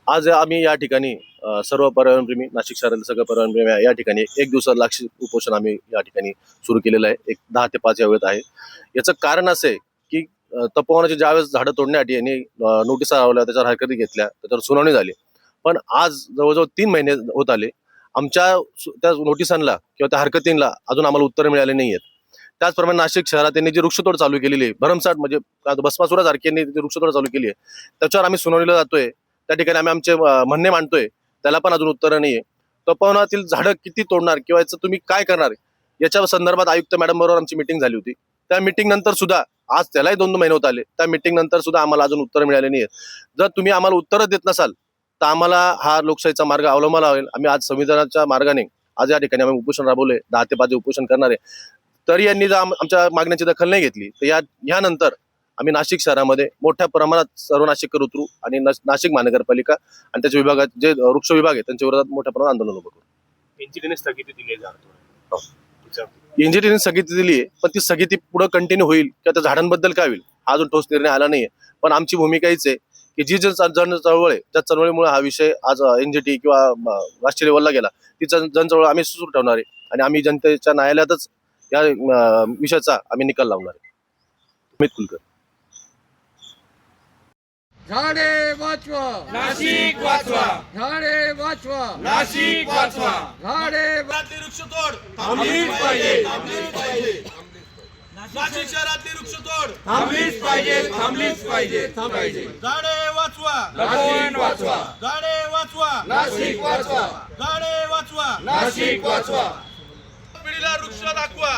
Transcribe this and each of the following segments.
आज आम्ही या ठिकाणी सर्व पर्यावरणप्रेमी, नाशिक शहरातील सगळे पर्यावरणप्रेमी या ठिकाणी एक दिवसात लाक्षिक उपोषण आम्ही या ठिकाणी सुरू केलेलं आहे. एक 10 ते 5 या वेळेत आहे. याचं कारण असं आहे की तपोवनाची ज्यावेळेस झाडं तोडण्यासाठी यांनी नोटिसा लावल्या, त्याच्यावर हरकती घेतल्या, त्याच्यावर सुनावणी झाली. पण आज जवळजवळ 3 महिने होत आले. आमच्या त्या नोटिसांना किंवा त्या हरकतींना अजून आम्हाला उत्तर मिळाले नाही आहेत. त्याचप्रमाणे नाशिक शहरात त्यांनी जी वृक्षतोड चालू केलेली आहे, भरमसाठ म्हणजे भस्मासुरासारखी यांनी जी वृक्षतोड चालू केली आहे, त्याच्यावर आम्ही सुनावणीला जातोय. त्या ठिकाणी आम्ही आमचे म्हणणे मांडतोय, त्याला पण अजून उत्तर नाहीये. तपोवनातील झाडं किती तोडणार किंवा याचं तुम्ही काय करणार याच्या संदर्भात आयुक्त मॅडम बरोबर आमची मिटिंग झाली होती. त्या मिटिंग नंतर सुद्धा आज त्यालाही 2 महिने होत आले. त्या मिटिंग नंतर सुद्धा आम्हाला अजून उत्तर मिळाले नाहीये. जर तुम्ही आम्हाला उत्तरच देत नसाल तर आम्हाला हा लोकशाहीचा मार्ग अवलंबावा लागेल. आम्ही आज संविधानाच्या मार्गाने आज या ठिकाणी आम्ही उपोषण राबवले. 10 ते 5 उपोषण करणार आहे. तरी यांनी जर आमच्या मागण्याची दखल नाही घेतली तर यानंतर आम्ही नाशिक शहरामध्ये मोठ्या प्रमाणात सर्व नाशिककर उतरू आणि नाशिक महानगरपालिका आणि त्याच्या विभागात जे वृक्ष विभाग आहे त्यांच्या विरोधात मोठ्या प्रमाणात आंदोलन उभं करू. इंजिनिअरिंग स्थगिती दिली इंजिनिअरिंग स्थगिती दिली आहे, पण ती स्थगिती पुढे कंटिन्यू होईल किंवा त्या झाडांबद्दल काय होईल हा अजून ठोस निर्णय आला नाहीये. पण आमची भूमिका हीच आहे की जी जन चळवळ आहे, त्या चळवळीमुळे हा विषय आज NGT किंवा राष्ट्रीय लेवलला गेला, ती जन चळवळ आम्ही सुरू ठेवणार आहे आणि आम्ही जनतेच्या न्यायालयातच या विषयाचा आम्ही निकाल लावणार आहे. अमित कुलकर. झाडे वाचवा, नाशिक वाचवा, झाडे वाचवा, नाशिक वाचवा. झाडे वृक्षतोड थांबलीच पाहिजे, थांबलीच पाहिजे. नाशिक शहरातली वृक्षतोड थांबलीच पाहिजे, थांबलीच पाहिजे, थांबायचे. झाडे वाचवा, नाशिक वाचवा, झाडे वाचवा, नाशिक वाचवा, झाडे वाचवा, नाशिक वाचवा. पिढीला वृक्ष दाखवा,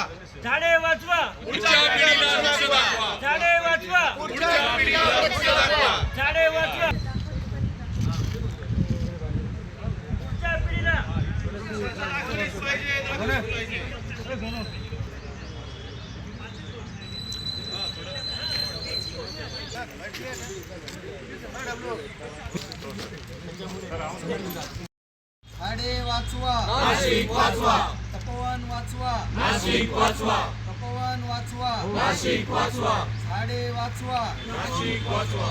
झाडे वाचवा, पुढच्या पिढीला वृक्ष दाखवा, झाडे वाचवा, पुढच्या पिढीला वृक्ष दाखवा. झाडे वाचवा, पुढच्या पिढीला. झाडे वाचवा, नाशिक वाचवा, तपोवन वाचवा, नाशिक वाचवा, तपोवन वाचवा, नाशिक वाचवा, झाडे वाचवा, नाशिक वाचवा,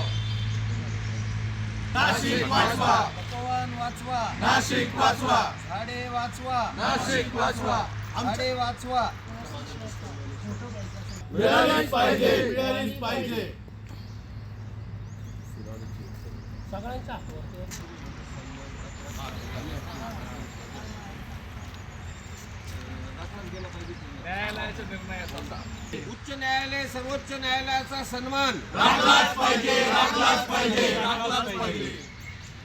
नाशिक वाचवा, तपोवन वाचवा, नाशिक वाचवा, झाडे वाचवा, नाशिक वाचवा. झाडे वाचवा. मिळालीच पाहिजे, मिळालीच पाहिजे. उच्च न्यायालय, सर्वोच्च न्यायालयाचा सन्मान राखलाच पाहिजे, राखलाच पाहिजे, राखलाच पाहिजे.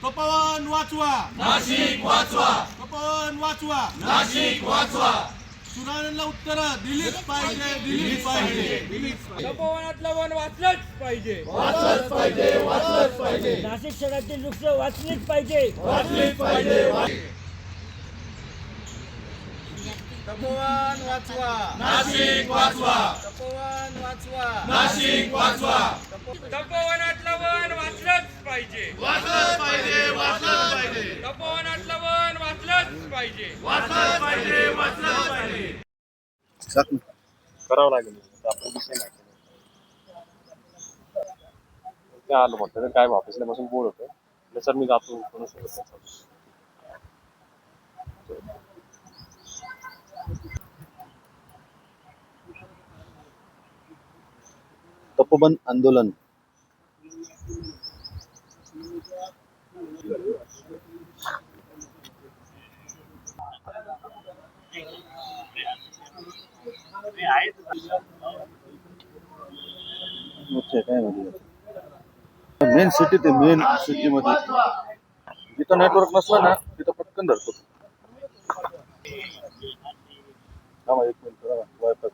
तपोवन वाचवा, नाशिक वाचवा, तपोवन वाचवा. नाशिक वाचवा. सुनावणीला उत्तर दिलीच पाहिजे, दिलीच पाहिजे, दिलीच पाहिजे. तपोवनातलं वन वाचलंच पाहिजे, वाचलंच पाहिजे, वाचलंच पाहिजे, नाशिक शहरातील वृक्ष वाचलीच पाहिजे. वाचलीच पाहिजे. तपोवन वाचवा, नाशिक वाचवा, तपोवन वाचवा, नाशिक वाचवा. तपोवनातलं वन वाचलंच पाहिजे, वाचलंच पाहिजे, वाचलंच पाहिजे, तपोवनातलं वन वाचलंच पाहिजे. वाचलंच पाहिजे, वाचलंच पाहिजे. करावं लागेल आपण विषय नाही. ते आलो म्हटलं काय ऑफिसला बसून बोर होतं सर, मी जातो कोण सोबत. तपोवन आंदोलन मेन सिटीत आहे, मेन सिटीमध्ये जिथं नेटवर्क नसलं ना तिथं पटकन धरतो. एक मिनिट वायफाय